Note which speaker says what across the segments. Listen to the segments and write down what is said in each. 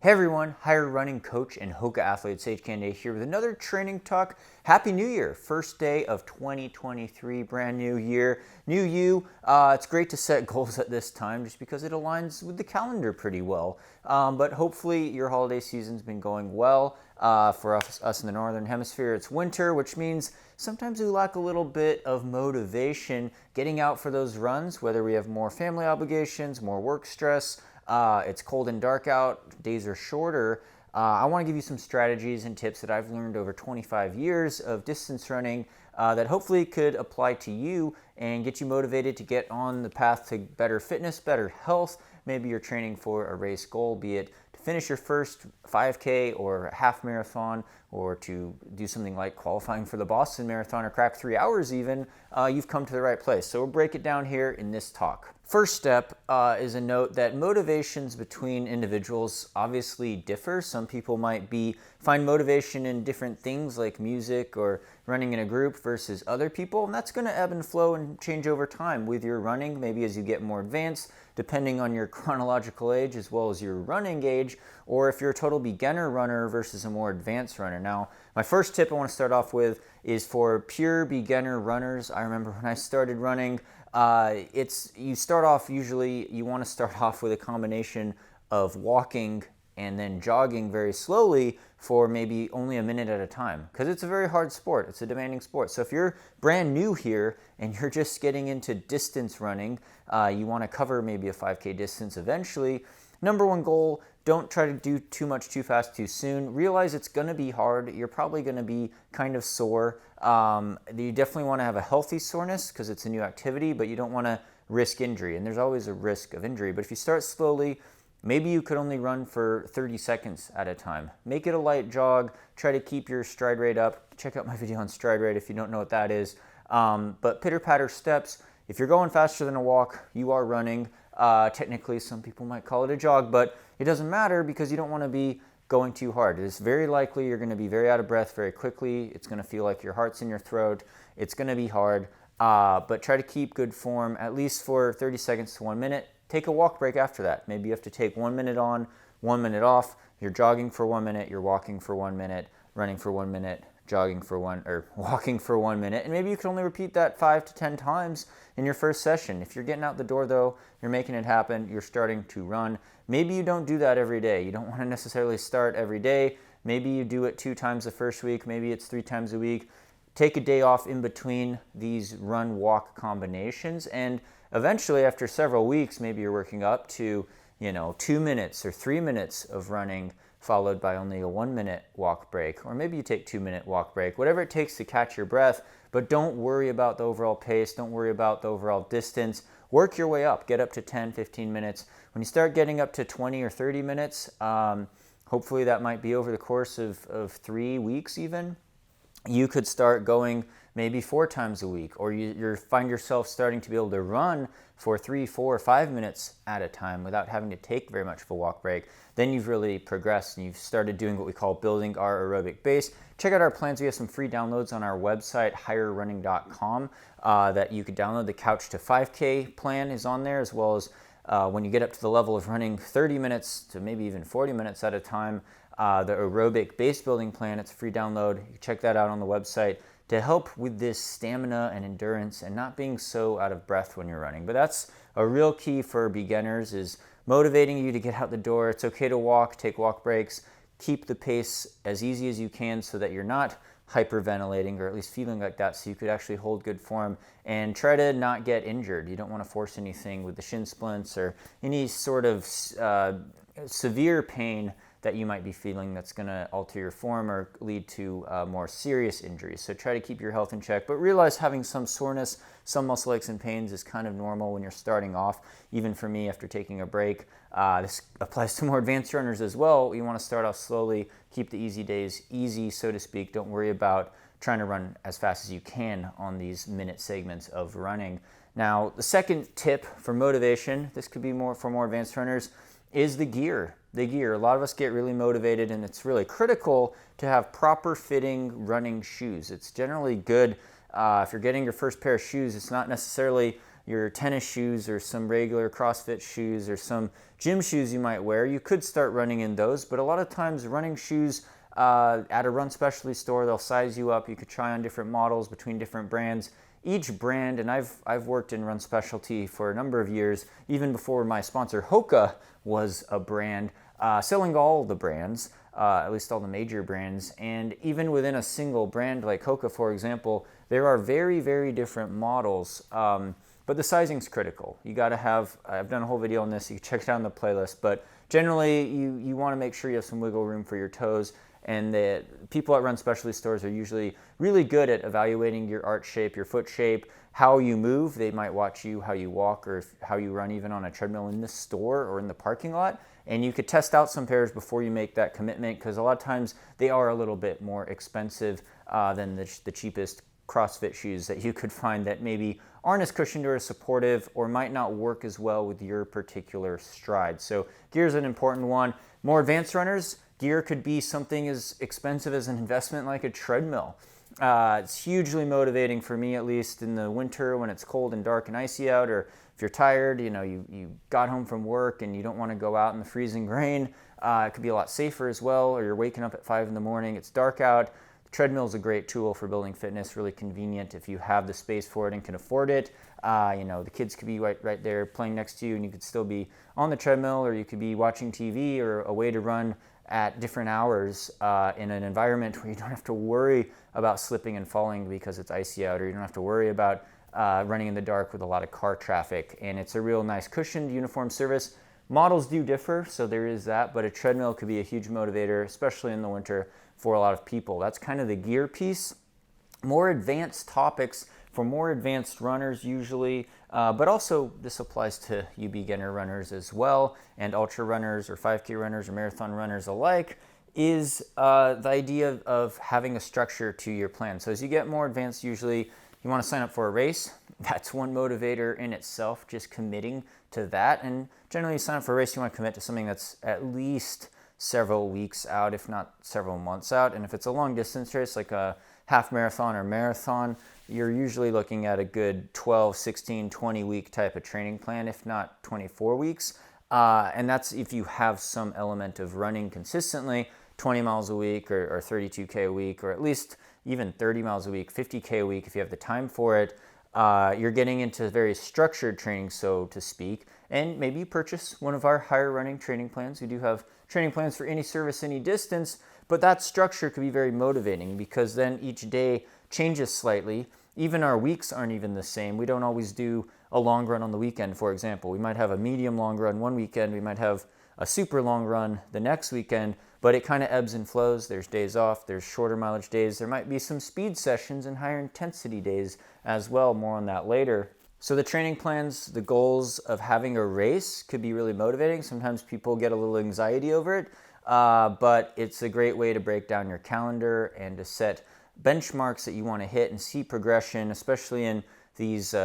Speaker 1: Hey everyone, higher running coach and Hoka athlete Sage Canaday here with another training talk. Happy New Year! First day of 2023, brand new year, new you. It's great to set goals at this time just because it aligns with the calendar pretty well. But hopefully your holiday season's been going well. For us in the Northern Hemisphere, it's winter, which means sometimes we lack a little bit of motivation getting out for those runs, whether we have more family obligations, more work stress. It's cold and dark out, days are shorter. I want to give you some strategies and tips that I've learned over 25 years of distance running that hopefully could apply to you and get you motivated to get on the path to better fitness, better health. Maybe you're training for a race goal, be it to finish your first 5K or half marathon, or to do something like qualifying for the Boston Marathon or crack 3 hours even. You've come to the right place. So we'll break it down here in this talk. First step is a note that motivations between individuals obviously differ. Some people might find motivation in different things like music or running in a group versus other people, and that's going to ebb and flow and change over time with your running, maybe as you get more advanced, depending on your chronological age as well as your running age, or if you're a total beginner runner versus a more advanced runner. Now, my first tip I want to start off with is for pure beginner runners. I remember when I started running, you want to start off with a combination of walking and then jogging very slowly for maybe only a minute at a time, because it's a very hard sport. It's a demanding sport. So if you're brand new here and you're just getting into distance running, you want to cover maybe a 5K distance eventually. Number one goal, don't try to do too much too fast too soon. Realize it's going to be hard. You're probably going to be kind of sore. You definitely want to have a healthy soreness because it's a new activity, but you don't want to risk injury. And there's always a risk of injury. But if you start slowly, maybe you could only run for 30 seconds at a time. Make it a light jog. Try to keep your stride rate up. Check out my video on stride rate if you don't know what that is. But pitter-patter steps. If you're going faster than a walk, you are running. Technically, some people might call it a jog, but it doesn't matter because you don't want to be going too hard. It's very likely you're going to be very out of breath very quickly. It's going to feel like your heart's in your throat. It's going to be hard, but try to keep good form at least for 30 seconds to 1 minute. Take a walk break after that. Maybe you have to take 1 minute on, 1 minute off. You're jogging for 1 minute, you're walking for 1 minute, running for 1 minute, walking for 1 minute, and maybe you can only repeat that 5 to 10 times in your first session. If you're getting out the door though, you're making it happen, you're starting to run. Maybe you don't do that every day. You don't want to necessarily start every day. Maybe you do it 2 times the first week, maybe it's 3 times a week. Take a day off in between these run-walk combinations, and eventually after several weeks, maybe you're working up to 2 minutes or 3 minutes of running, followed by only a 1 minute walk break, or maybe you take 2 minute walk break, whatever it takes to catch your breath. But don't worry about the overall pace, don't worry about the overall distance. Work your way up, get up to 10, 15 minutes. When you start getting up to 20 or 30 minutes, hopefully that might be over the course of 3 weeks even, you could start going maybe 4 times a week, or you find yourself starting to be able to run for 3, 4, 5 minutes at a time without having to take very much of a walk break. Then you've really progressed and you've started doing what we call building our aerobic base. Check out our plans. We have some free downloads on our website, higherrunning.com, that you could download. The Couch to 5K plan is on there, as well as when you get up to the level of running 30 minutes to maybe even 40 minutes at a time, the aerobic base building plan, it's a free download. You can check that out on the website to help with this stamina and endurance and not being so out of breath when you're running. But that's a real key for beginners, is motivating you to get out the door. It's okay to walk, take walk breaks, keep the pace as easy as you can so that you're not hyperventilating, or at least feeling like that, so you could actually hold good form and try to not get injured. You don't want to force anything with the shin splints or any sort of severe pain that you might be feeling that's going to alter your form or lead to more serious injuries. So try to keep your health in check, but realize having some soreness, some muscle aches and pains is kind of normal when you're starting off. Even for me, after taking a break, this applies to more advanced runners as well. You want to start off slowly, keep the easy days easy, so to speak. Don't worry about trying to run as fast as you can on these minute segments of running. Now, the second tip for motivation, this could be more for more advanced runners, is the gear. The gear. A lot of us get really motivated, and it's really critical to have proper fitting running shoes. It's generally good if you're getting your first pair of shoes. It's not necessarily your tennis shoes or some regular CrossFit shoes or some gym shoes you might wear, you could start running in those. But a lot of times running shoes at a run specialty store, they'll size you up. You could try on different models between different brands. Each brand, and I've worked in run specialty for a number of years, even before my sponsor Hoka was a brand, selling all the brands, at least all the major brands. And even within a single brand like Hoka, for example, there are very, very different models. But the sizing's critical. You got to have, I've done a whole video on this, you can check it out in the playlist, but generally you want to make sure you have some wiggle room for your toes. And the people at run specialty stores are usually really good at evaluating your arch shape, your foot shape, how you move. They might watch you, how you walk, or how you run even on a treadmill in the store or in the parking lot. And you could test out some pairs before you make that commitment, because a lot of times they are a little bit more expensive than the cheapest CrossFit shoes that you could find that maybe aren't as cushioned or as supportive, or might not work as well with your particular stride. So gear is an important one. More advanced runners, gear could be something as expensive as an investment like a treadmill. It's hugely motivating for me, at least in the winter when it's cold and dark and icy out, or if you're tired, you got home from work and you don't want to go out in the freezing rain. It could be a lot safer as well, or you're waking up at 5 in the morning, it's dark out. The treadmill is a great tool for building fitness, really convenient if you have the space for it and can afford it. The kids could be right there playing next to you, and you could still be on the treadmill, or you could be watching TV, or a way to run at different hours in an environment where you don't have to worry about slipping and falling because it's icy out, or you don't have to worry about running in the dark with a lot of car traffic. And it's a real nice cushioned uniform service. Models do differ, so there is that, but a treadmill could be a huge motivator, especially in the winter for a lot of people. That's kind of the gear piece. More advanced topics for more advanced runners usually, but also this applies to you beginner runners as well, and ultra runners or 5K runners or marathon runners alike, is the idea of having a structure to your plan. So as you get more advanced, usually you want to sign up for a race. That's one motivator in itself, just committing to that. And generally you sign up for a race, you want to commit to something that's at least several weeks out, if not several months out. And if it's a long distance race like a half marathon or marathon, you're usually looking at a good 12, 16, 20 week type of training plan, if not 24 weeks. And that's if you have some element of running consistently, 20 miles a week or 32K a week, or at least even 30 miles a week, 50K a week if you have the time for it. You're getting into very structured training, so to speak, and maybe you purchase one of our higher running training plans. We do have training plans for any service, any distance, but that structure could be very motivating because then each day changes slightly. Even our weeks aren't even the same. We don't always do a long run on the weekend, for example. We might have a medium long run one weekend, we might have a super long run the next weekend, but it kind of ebbs and flows. There's days off, there's shorter mileage days, there might be some speed sessions and higher intensity days as well, more on that later. So the training plans, the goals of having a race could be really motivating. Sometimes people get a little anxiety over it, but it's a great way to break down your calendar and to set benchmarks that you want to hit and see progression, especially in these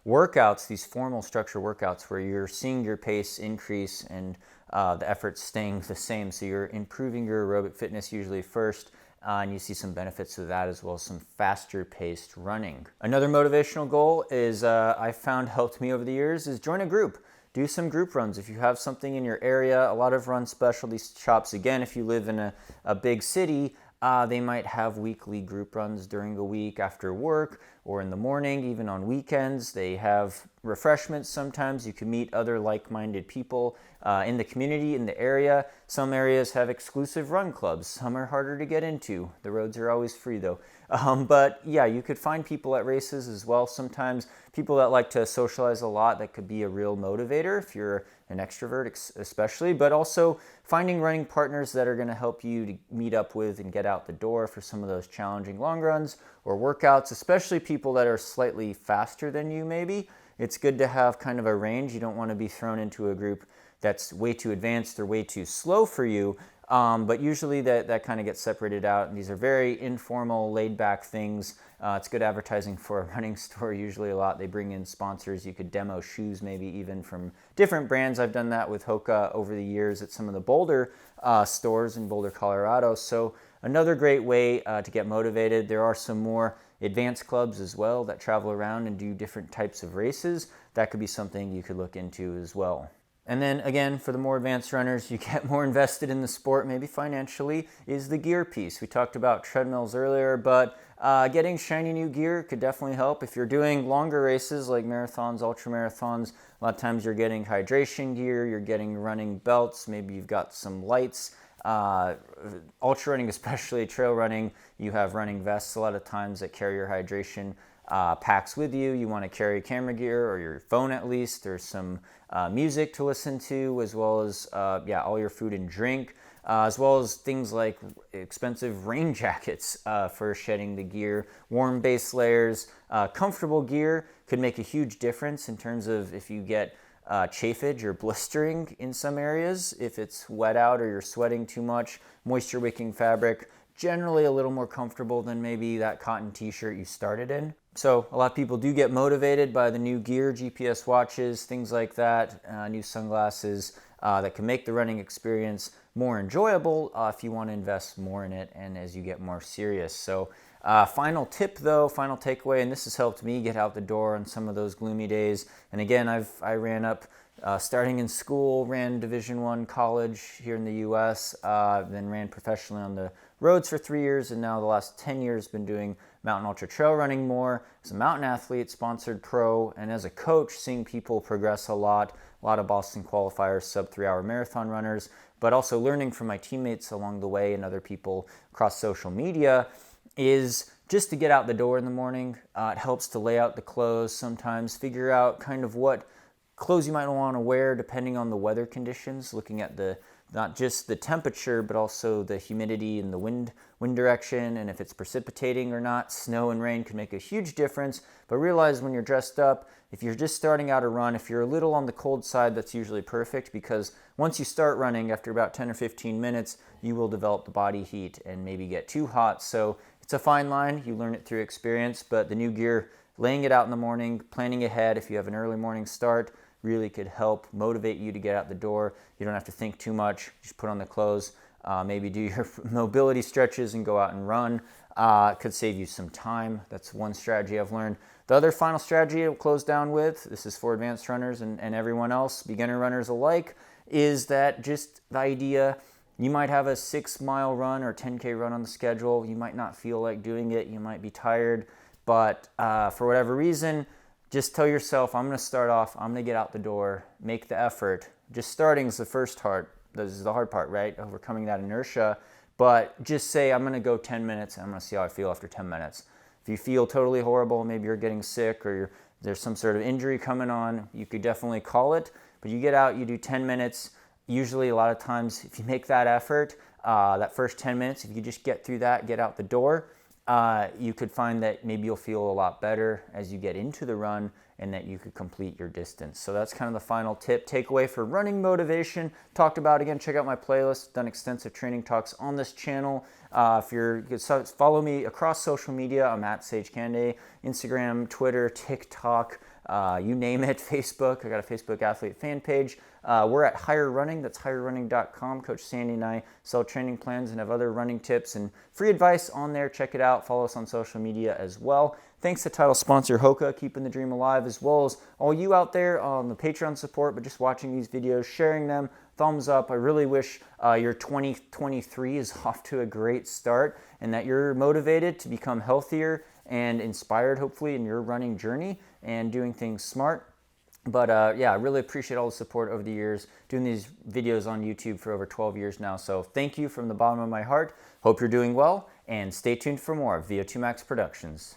Speaker 1: workouts, these formal structure workouts where you're seeing your pace increase and the effort's staying the same. So you're improving your aerobic fitness usually first, and you see some benefits of that as well as some faster paced running. Another motivational goal is I found helped me over the years is join a group. Do some group runs. If you have something in your area, a lot of run specialty shops, again, if you live in a big city, they might have weekly group runs during the week after work or in the morning, even on weekends. They have refreshments sometimes. You can meet other like-minded people in the community, in the area. Some areas have exclusive run clubs. Some are harder to get into. The roads are always free though. But yeah, you could find people at races as well. Sometimes people that like to socialize a lot, that could be a real motivator if you're an extrovert especially, but also finding running partners that are going to help you to meet up with and get out the door for some of those challenging long runs or workouts, especially people that are slightly faster than you maybe. It's good to have kind of a range. You don't want to be thrown into a group that's way too advanced or way too slow for you. But usually that kind of gets separated out, and these are very informal, laid-back things. It's good advertising for a running store usually a lot. They bring in sponsors. You could demo shoes maybe even from different brands. I've done that with Hoka over the years at some of the Boulder stores in Boulder, Colorado. So another great way to get motivated. There are some more advanced clubs as well that travel around and do different types of races. That could be something you could look into as well. And then again, for the more advanced runners, you get more invested in the sport, maybe financially, is the gear piece. We talked about treadmills earlier, but getting shiny new gear could definitely help. If you're doing longer races like marathons, ultra marathons, a lot of times you're getting hydration gear, you're getting running belts, maybe you've got some lights. Ultra running, especially trail running, you have running vests a lot of times that carry your hydration packs with you. You want to carry camera gear or your phone at least. There's some music to listen to, as well as all your food and drink, as well as things like expensive rain jackets for shedding the gear, warm base layers. Comfortable gear could make a huge difference in terms of if you get chafage or blistering in some areas, if it's wet out or you're sweating too much. Moisture wicking fabric, generally a little more comfortable than maybe that cotton t-shirt you started in. So a lot of people do get motivated by the new gear, GPS watches, things like that, new sunglasses that can make the running experience more enjoyable if you want to invest more in it and as you get more serious. So final tip though, final takeaway, and this has helped me get out the door on some of those gloomy days. And again, I ran up starting in school, ran Division I college here in the US, then ran professionally on the roads for 3 years, and now the last 10 years been doing mountain ultra trail running more as a mountain athlete, sponsored pro, and as a coach, seeing people progress a lot of Boston qualifiers, sub 3 hour marathon runners, but also learning from my teammates along the way and other people across social media is just to get out the door in the morning. It helps to lay out the clothes sometimes, figure out kind of what clothes you might want to wear depending on the weather conditions, looking at not just the temperature, but also the humidity and the wind direction, and if it's precipitating or not. Snow and rain can make a huge difference, but realize when you're dressed up, if you're just starting out a run, if you're a little on the cold side, that's usually perfect, because once you start running, after about 10 or 15 minutes, you will develop the body heat and maybe get too hot. So it's a fine line. You learn it through experience, but the new gear, laying it out in the morning, planning ahead, if you have an early morning start, really could help motivate you to get out the door. You don't have to think too much. Just put on the clothes, maybe do your mobility stretches and go out and run. Could save you some time. That's one strategy I've learned. The other final strategy I'll close down with, this is for advanced runners and everyone else, beginner runners alike, is that just the idea, you might have a 6-mile run or 10K run on the schedule. You might not feel like doing it. You might be tired, but for whatever reason, just tell yourself, I'm going to start off, I'm going to get out the door, make the effort. Just starting is the first part. This is the hard part, right? Overcoming that inertia. But just say, I'm going to go 10 minutes and I'm going to see how I feel after 10 minutes. If you feel totally horrible, maybe you're getting sick or there's some sort of injury coming on, you could definitely call it. But you get out, you do 10 minutes. Usually a lot of times, if you make that effort, that first 10 minutes, if you just get through that, get out the door, you could find that maybe you'll feel a lot better as you get into the run and that you could complete your distance. So that's kind of the final tip, takeaway for running motivation. Talked about, again, check out my playlist, done extensive training talks on this channel. If you're, follow me across social media. I'm at Sage Canaday, Instagram, Twitter, TikTok, you name it, Facebook. I got a Facebook athlete fan page. We're at Higher Running. That's higherrunning.com. Coach Sandy and I sell training plans and have other running tips and free advice on there. Check it out. Follow us on social media as well. Thanks to title sponsor Hoka, keeping the dream alive, as well as all you out there on the Patreon support, but just watching these videos, sharing them, thumbs up. I really wish your 2023 is off to a great start and that you're motivated to become healthier and inspired, hopefully, in your running journey and doing things smart. But yeah, I really appreciate all the support over the years, doing these videos on YouTube for over 12 years now. So thank you from the bottom of my heart. Hope you're doing well, and stay tuned for more VO2 Max Productions.